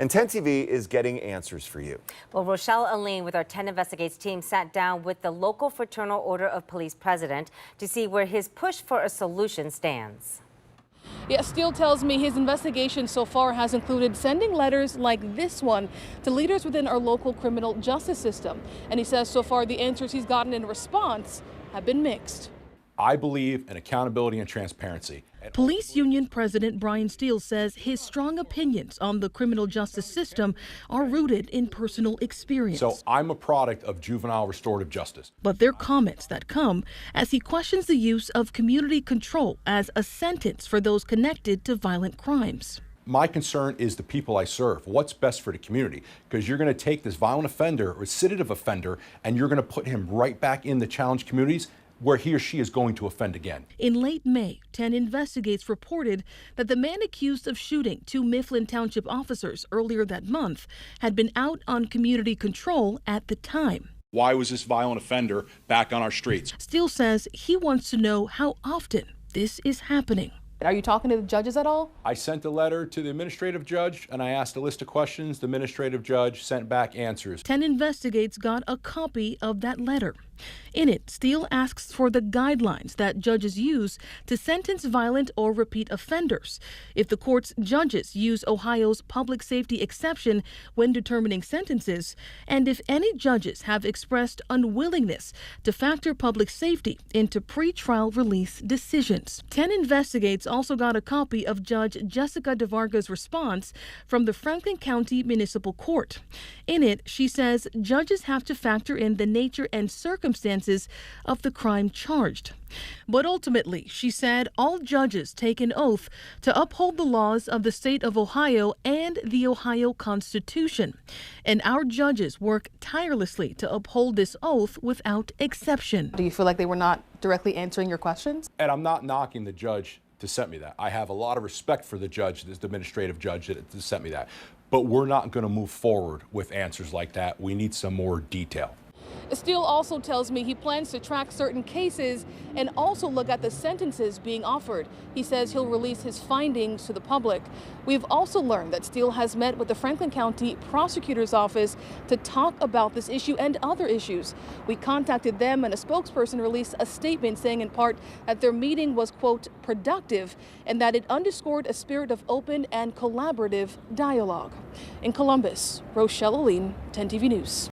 And 10 TV is getting answers for you. Well, Rochelle Aline with our 10 Investigates team sat down with the local Fraternal Order of Police president to see where his push for a solution stands. Yeah, Steele tells me his investigation so far has included sending letters like this one to leaders within our local criminal justice system. And he says so far the answers he's gotten in response have been mixed. I believe in accountability and transparency. Police Union President Brian Steele says his strong opinions on the criminal justice system are rooted in personal experience. So I'm a product of juvenile restorative justice. But they're comments that come as he questions the use of community control as a sentence for those connected to violent crimes. My concern is the people I serve. What's best for the community? Because you're going to take this violent offender or recidivative offender and you're going to put him right back in the challenged communities where he or she is going to offend again. In late May, 10 Investigates reported that the man accused of shooting 2 Mifflin Township officers earlier that month had been out on community control at the time. Why was this violent offender back on our streets? Steele says he wants to know how often this is happening. Are you talking to the judges at all? I sent a letter to the administrative judge and I asked a list of questions. The administrative judge sent back answers. 10 Investigates got a copy of that letter. In it, Steele asks for the guidelines that judges use to sentence violent or repeat offenders. If the court's judges use Ohio's public safety exception when determining sentences, and if any judges have expressed unwillingness to factor public safety into pretrial release decisions. 10 Investigates also got a copy of Judge Jessica DeVarga's response from the Franklin County Municipal Court. In it, she says judges have to factor in the nature and circumstances of the crime charged. But ultimately, she said all judges take an oath to uphold the laws of the state of Ohio and the Ohio Constitution. And our judges work tirelessly to uphold this oath without exception. Do you feel like they were not directly answering your questions? And I'm not knocking the judge to send me that. I have a lot of respect for the judge, the administrative judge that sent me that. But we're not going to move forward with answers like that. We need some more detail. Steele also tells me he plans to track certain cases and also look at the sentences being offered. He says he'll release his findings to the public. We've also learned that Steele has met with the Franklin County Prosecutor's Office to talk about this issue and other issues. We contacted them and a spokesperson released a statement saying in part that their meeting was, quote, productive and that it underscored a spirit of open and collaborative dialogue. In Columbus, Rochelle Aline, 10 TV News.